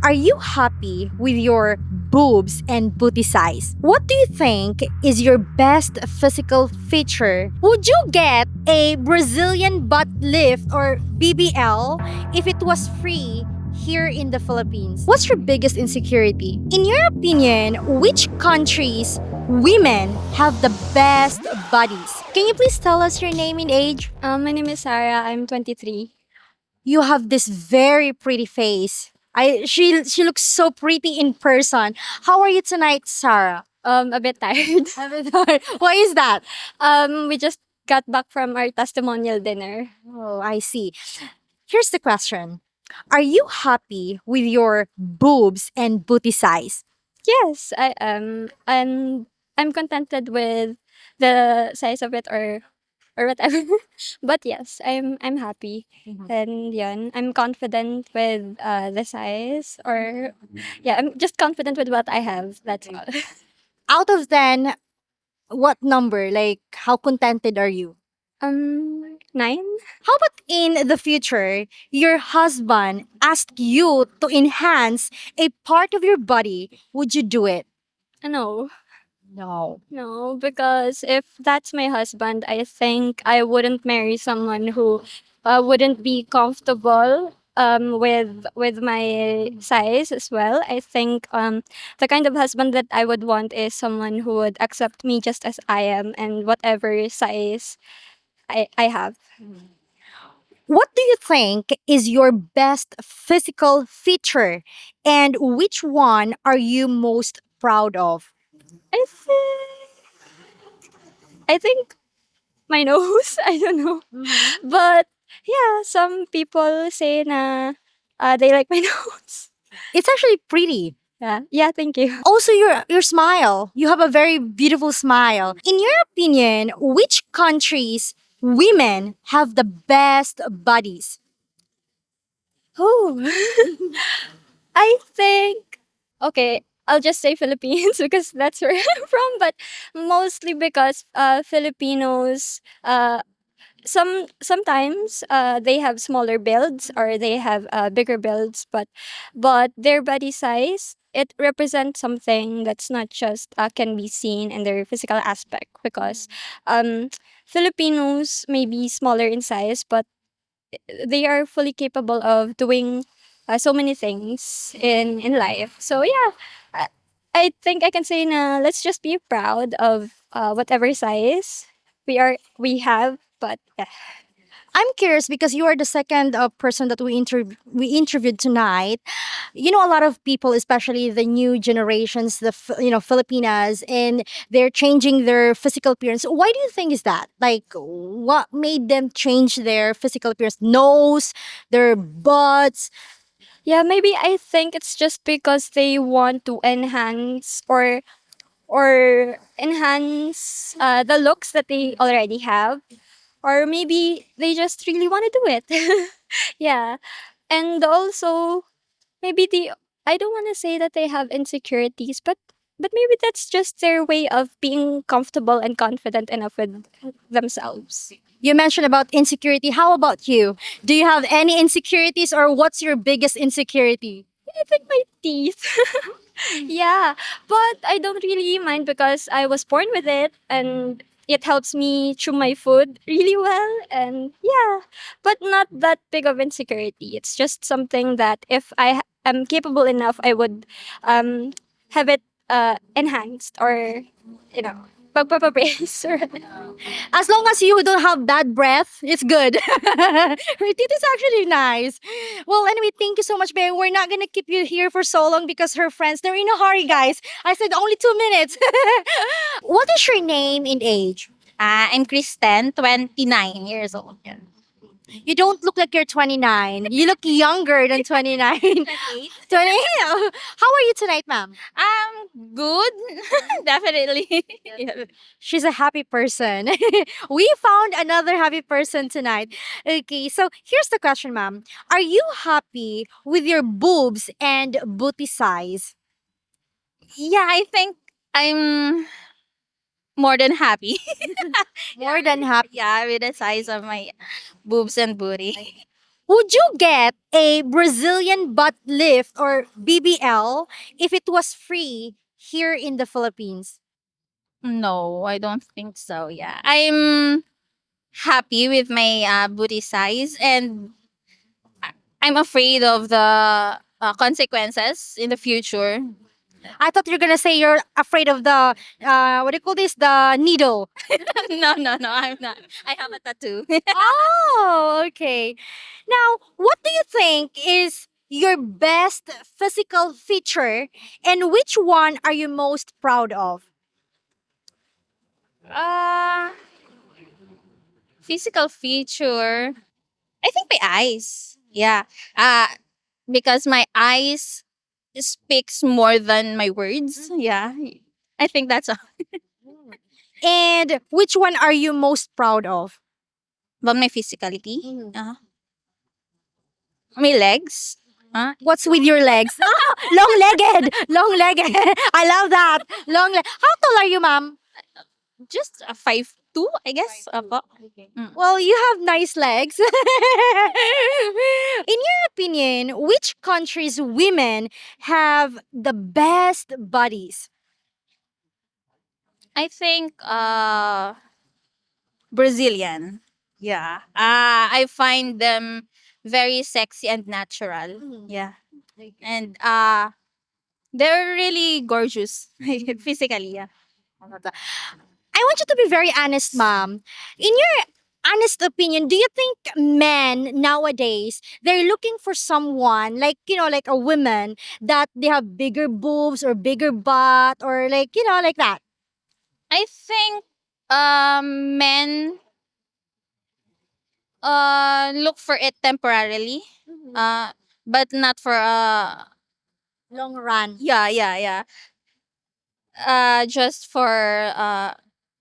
Are you happy with your boobs and booty size? What do you think is your best physical feature? Would you get a Brazilian butt lift or BBL if it was free here in the Philippines? What's your biggest insecurity? In your opinion, which countries women have the best bodies? Can you please tell us your name and age? My name is Sarah. I'm 23. You have this very pretty face. She looks so pretty in person. How are you tonight, Sarah? A bit tired. Why is that? We just got back from our testimonial dinner. Oh, I see. Here's the question. Are you happy with your boobs and booty size? Yes, I am. And I'm contented with the size of it or whatever. But yes, I'm happy. And yan, I'm confident with the size or yeah, I'm just confident with what I have. That's all. Out of 10, what number? Like, how contented are you? 9? How about in the future, your husband asked you to enhance a part of your body? Would you do it? No. No. No, because if that's my husband, I think I wouldn't marry someone who wouldn't be comfortable with my size as well. I think the kind of husband that I would want is someone who would accept me just as I am and whatever size I have. What do you think is your best physical feature and which one are you most proud of? I think I think my nose. I don't know, but yeah, some people say na they like my nose. It's actually pretty. Yeah, yeah. Thank you. Also your smile. You have a very beautiful smile. In your opinion, which countries women have the best bodies? Oh, I think okay. I'll just say Philippines because that's where I'm from, but mostly because Filipinos sometimes they have smaller builds or they have bigger builds, but their body size it represents something that's not just can be seen in their physical aspect because um Filipinos may be smaller in size, but they are fully capable of doing so many things in life. So yeah, I, I think I can say na let's just be proud of whatever size we have. But yeah, I'm curious because you are the second person that we interviewed tonight. You know, a lot of people, especially the new generations, Filipinas, and they're changing their physical appearance. Why do you think is that? Like, what made them change their physical appearance? Nose, their butts. yeah, maybe I think it's just because they want to enhance or enhance the looks that they already have, or maybe they just really want to do it. Yeah, and also maybe the I don't want to say that they have insecurities, but maybe that's just their way of being comfortable and confident enough with themselves. You mentioned about insecurity. How about you? Do you have any insecurities, or what's your biggest insecurity? I think my teeth. Yeah, but I don't really mind because I was born with it and it helps me chew my food really well and yeah, but not that big of insecurity. It's just something that if am capable enough, I would have it enhanced or you know pagpapabrace or As long as you don't have bad breath, it's good. Her teeth is actually nice. Well, anyway, thank you so much, babe. We're not gonna keep you here for so long because her friends, they're in a hurry, guys. I said only 2 minutes. What is your name and age? I'm Christin, 29 years old. Yeah. You don't look like you're 29. You look younger than 29. 28? How are you tonight, ma'am? Good. Definitely. Yeah. She's a happy person. We found another happy person tonight. Okay, so here's the question, ma'am. Are you happy with your boobs and booty size? Yeah, I think I'm more than happy. More than happy. Yeah, with the size of my boobs and booty. Would you get a Brazilian butt lift or BBL if it was free here in the Philippines? No, I don't think so. Yeah. I'm happy with my booty size, and I'm afraid of the consequences in the future. I thought you were gonna say you're afraid of the what do you call this? The needle. No, no, no, I'm not. I have a tattoo. Oh, okay. Now, what do you think is your best physical feature and which one are you most proud of? uh, Physical feature. I think my eyes. Yeah. Uh, because my eyes speaks more than my words. Yeah. I think that's all. And which one are you most proud of? About my physicality. My legs. What's with your legs? Ah, long-legged, long-legged. I love that. Long leg. How tall are you, ma'am? Just a 5'2", I guess. Apo. Well, you have nice legs. In your opinion, which country's women have the best bodies? I think Brazilian. Yeah. I find them very sexy and natural. Yeah. And they're really gorgeous physically. Yeah. I want you to be very honest, ma'am. In your honest opinion, do you think men nowadays they're looking for someone like like a woman that they have bigger boobs or bigger butt or like like that? I think men look for it temporarily. But not for Long run. yeah. Just for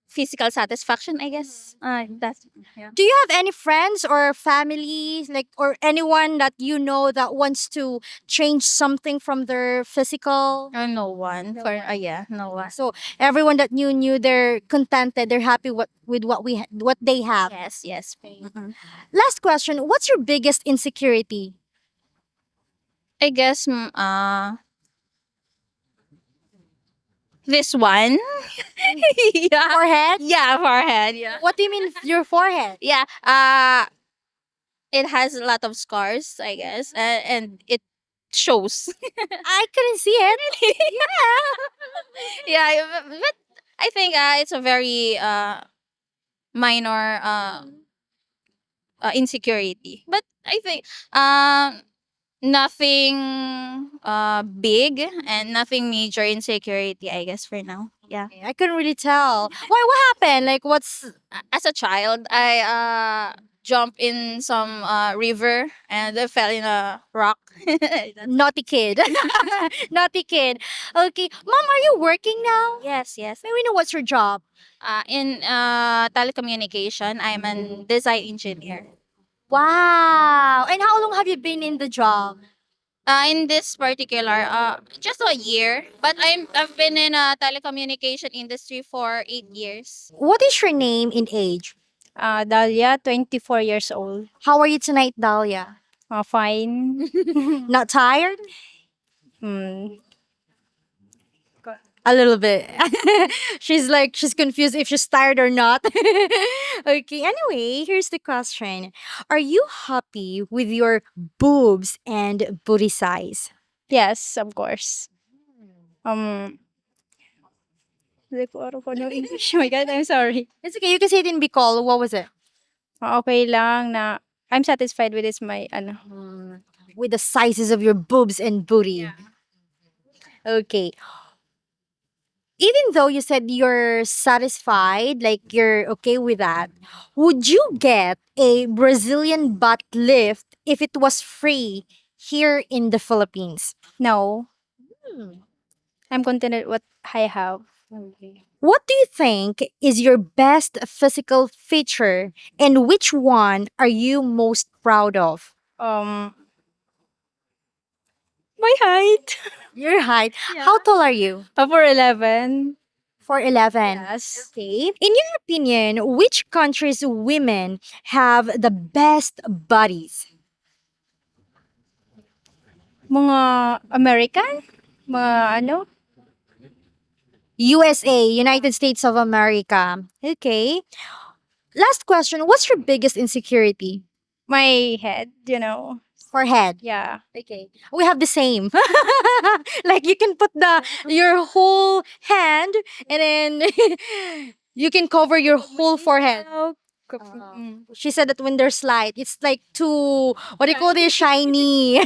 physical satisfaction, I guess. That's yeah. Do you have any friends or family like or anyone that you know that wants to change something from their physical? No one for yeah, no one. So everyone that you knew, they're contented, they're happy with what they have. Yes, yes. Last question: what's your biggest insecurity? I guess this one. Yeah. Forehead? Yeah, forehead. Yeah. What do you mean your forehead? Yeah. It has a lot of scars, I guess, and it shows. I couldn't see it. Yeah, but I think it's a very minor insecurity. But I think nothing big and nothing major insecurity, I guess, for now. Yeah. I couldn't really tell. Why? What happened? Like, what's As a child, I jumped in some river and I fell in a rock. naughty kid? Naughty kid. Okay, mom, are you working now? Yes, yes. May we know what's your job? In telecommunication, I'm an design engineer. Wow. And how long have you been in the job? In this particular, just a year, but I've been in a telecommunication industry for 8 years. What is your name and age? Dalia, 24 years old. How are you tonight, Dalia? Fine. Not tired? Hmm. A little bit. She's confused if she's tired or not. Okay, anyway, here's the question. Are you happy with your boobs and booty size? Yes, of course. Hindi ko alam kung anong English. Oh my God, I'm sorry. It's okay, you can say it in Bicol. What was it? Okay lang na I'm satisfied with this my ano. With the sizes of your boobs and booty. Okay. Even though you said you're satisfied, like you're okay with that, would you get a Brazilian butt lift if it was free here in the Philippines? No. I'm contented what I have. What do you think is your best physical feature and which one are you most proud of? My height. Your height. How tall are you? For 11. 4'11". Yes. Okay. In your opinion, which country's women have the best bodies? Mga American? Mga ano? USA, United States of America. Okay. Last question. What's your biggest insecurity? My head, you know. Forehead. Yeah. Okay. We have the same. Like you can put the your whole hand and then you can cover your whole forehead. She said that when there's light, it's like too what do you call this shiny.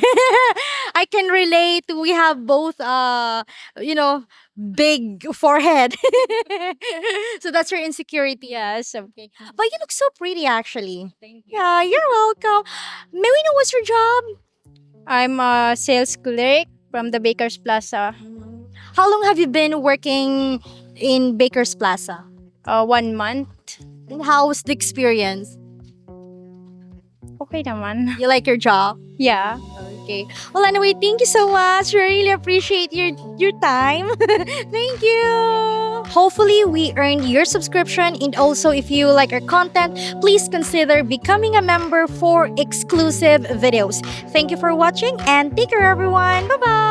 I can relate. We have both you know big forehead. So that's your insecurity. Yes. Okay. But you look so pretty actually. Yeah, you're welcome. May we know what's your job? I'm a sales clerk from the Baker's Plaza. How long have you been working in Baker's Plaza? 1 month. And how's the experience? Okay naman. You like your job? Yeah. Okay. Well, anyway, thank you so much. I really appreciate your time. Thank you. Hopefully, we earned your subscription. And also, if you like our content, please consider becoming a member for exclusive videos. Thank you for watching and take care, everyone. Bye bye.